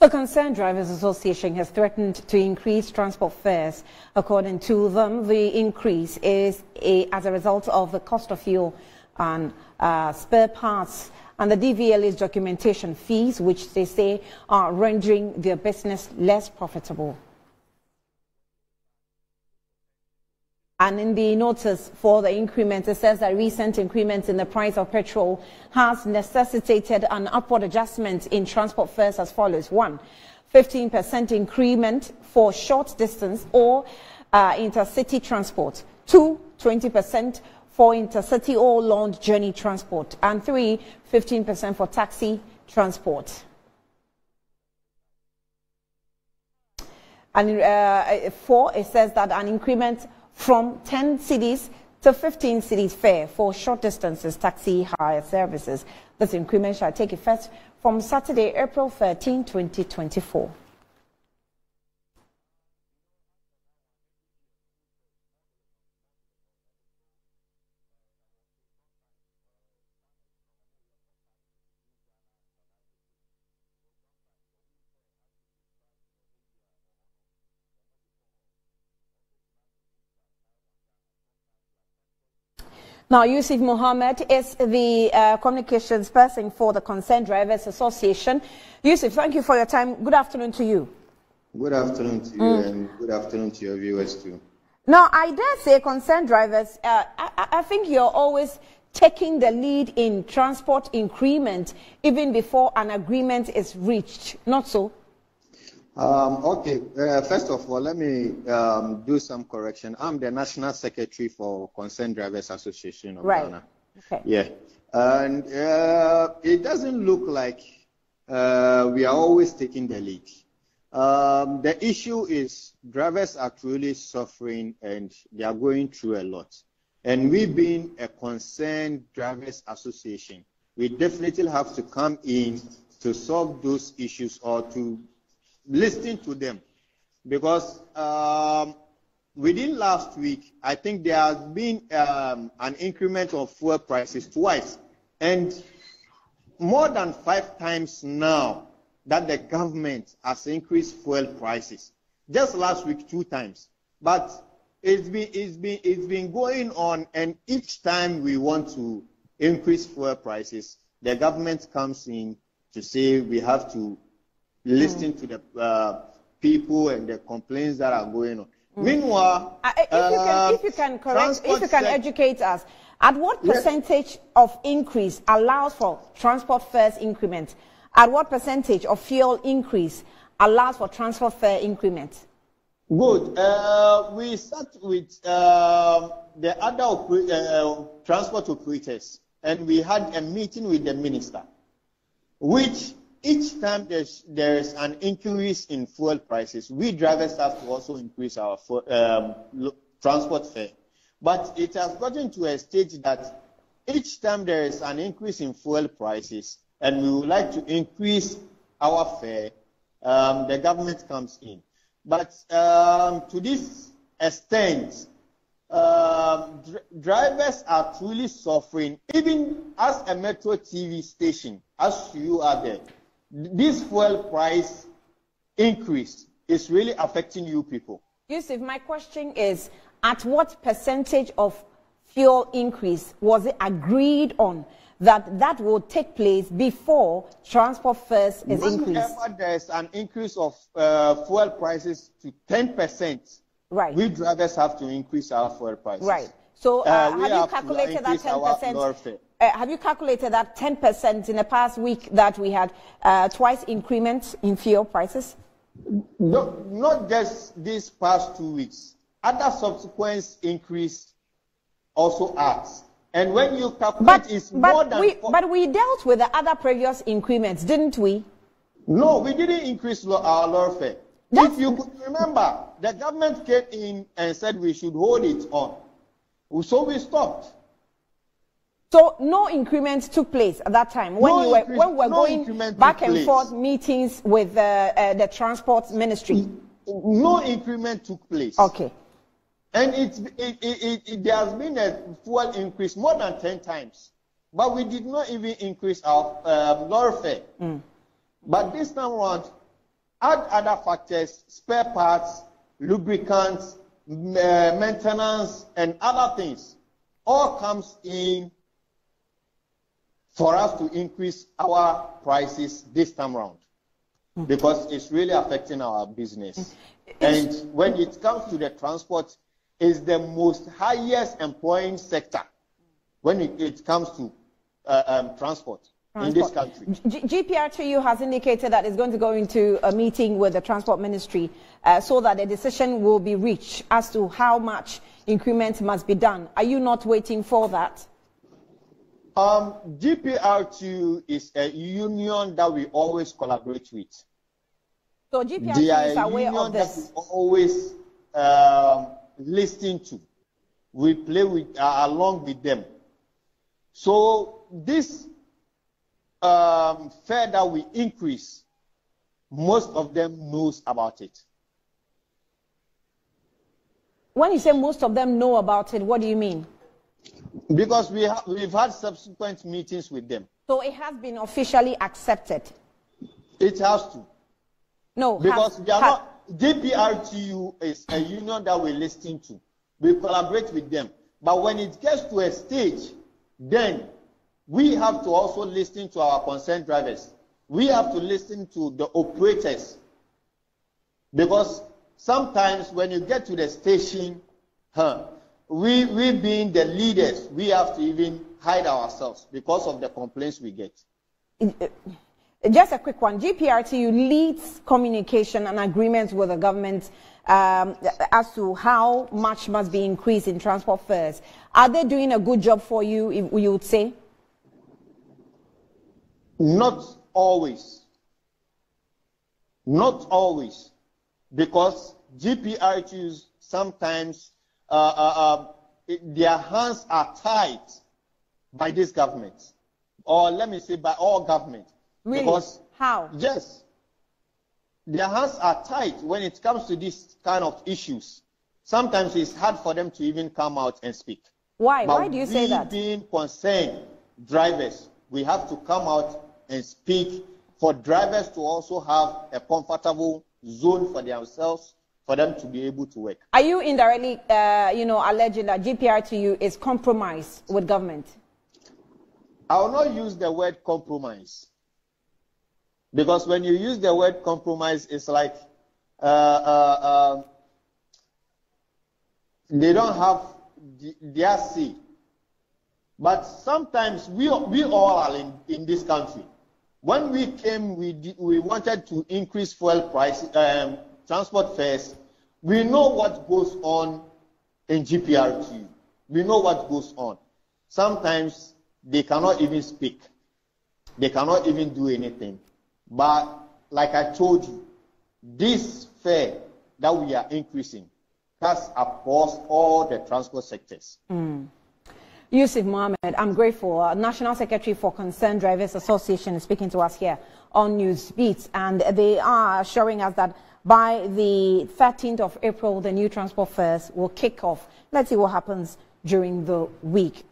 The Concerned Drivers Association has threatened to increase transport fares. According to them, the increase is as a result of the cost of fuel and spare parts and the DVLA's documentation fees, which they say are rendering their business less profitable. And in the notice for the increment, it says that recent increments in the price of petrol has necessitated an upward adjustment in transport fares as follows. 1, 15% increment for short distance or intercity transport. 2, 20% for intercity or long journey transport. And 3, 15% for taxi transport. And 4, it says that an increment from 10 cedis to 15 cedis fare for short distances taxi hire services. This increment shall take effect from Saturday, April 13, 2024. Now, Yusuf Mohammed is the communications person for the Concerned Drivers Association. Yusuf, thank you for your time. Good afternoon to you. Good afternoon to you, and good afternoon to your viewers too. Now, I dare say, Concerned Drivers, I think you're always taking the lead in transport increment even before an agreement is reached, not so? Okay, first of all, let me do some correction. I'm the National Secretary for Concerned Drivers Association of Ghana. Okay. Yeah, and it doesn't look like we are always taking the lead. The issue is drivers are truly suffering and they are going through a lot. And we being a Concerned Drivers Association, we definitely have to come in to solve those issues or to listen to them, because within last week, I think there has been an increment of fuel prices twice, and more than 5 times now that the government has increased fuel prices. Just last week, 2 times, but it's been going on, and each time we want to increase fuel prices, the government comes in to say we have to listen to the people and the complaints that are going on. Meanwhile, if you can educate us, at what percentage of increase allows for transport fares increment? At what percentage of fuel increase allows for transport fare increment? Good. We start with the other transport operators, and we had a meeting with the minister, which each time there is an increase in fuel prices, we drivers have to also increase our transport fare. But it has gotten to a stage that each time there is an increase in fuel prices and we would like to increase our fare, the government comes in. But to this extent, drivers are truly suffering. Even as a Metro TV station, as you are there, this fuel price increase is really affecting you people. Yusuf, my question is, at what percentage of fuel increase was it agreed on that will take place before transport fares is increased? Whenever there is an increase of fuel prices to 10%, right, we drivers have to increase our fuel prices. Right. So have you calculated that 10%? Have you calculated that 10% in the past week that we had twice increments in fuel prices? No, not just these past 2 weeks. Other subsequent increase also adds. And when you calculate, it's more than... But we dealt with the other previous increments, didn't we? No, we didn't increase our lower fare. If you could remember, the government came in and said we should hold it on. So we stopped. So no increment took place at that time when we were going back and forth meetings with the transport ministry. No increment took place. Okay. And there has been a fuel increase more than 10 times, but we did not even increase our lower fare. But this time around, add other factors, spare parts, lubricants, maintenance, and other things, all comes in for us to increase our prices this time around, because it's really affecting our business. And when it comes to the transport, it's the most highest employing sector when it comes to transport in this country. GPRTU has indicated that it's going to go into a meeting with the Transport Ministry so that a decision will be reached as to how much increment must be done. Are you not waiting for that? GPRTU is a union that we always collaborate with. So GPRTU is aware of this? That we always listen to. We play with along with them. So this fare that we increase, most of them knows about it. When you say most of them know about it, what do you mean? Because we've had subsequent meetings with them. So it has been officially accepted? It has to. No. Because we are not, GPRTU is a union that we listen to. We collaborate with them. But when it gets to a stage, then we have to also listen to our concerned drivers. We have to listen to the operators. Because sometimes when you get to the station, we being the leaders, we have to even hide ourselves because of the complaints we get. Just a quick one. GPRTU leads communication and agreements with the government as to how much must be increased in transport fares. Are they doing a good job for you, you would say? Not always. Not always. Because GPRTUs sometimes their hands are tied by this government. Or let me say by all governments. Really? Because, how? Yes. Their hands are tight when it comes to this kind of issues. Sometimes it's hard for them to even come out and speak. Why? But Why do you say that? Being concerned drivers, we have to come out and speak for drivers to also have a comfortable zone for themselves, for them to be able to work. Are you indirectly, alleging that GPRTU is compromised with government? I will not use the word compromise. Because when you use the word compromise, it's like they don't have their say. But sometimes we all are in this country. When we came, we wanted to increase fuel price, transport fares. We know what goes on in GPRTU. We know what goes on. Sometimes they cannot even speak. They cannot even do anything. But like I told you, this fare that we are increasing cuts across all the transport sectors. Yusuf Mohammed, I'm grateful. National Secretary for Concerned Drivers Association is speaking to us here on Newsbeat, and they are assuring us that by the 13th of April, the new transport fares will kick off. Let's see what happens during the week.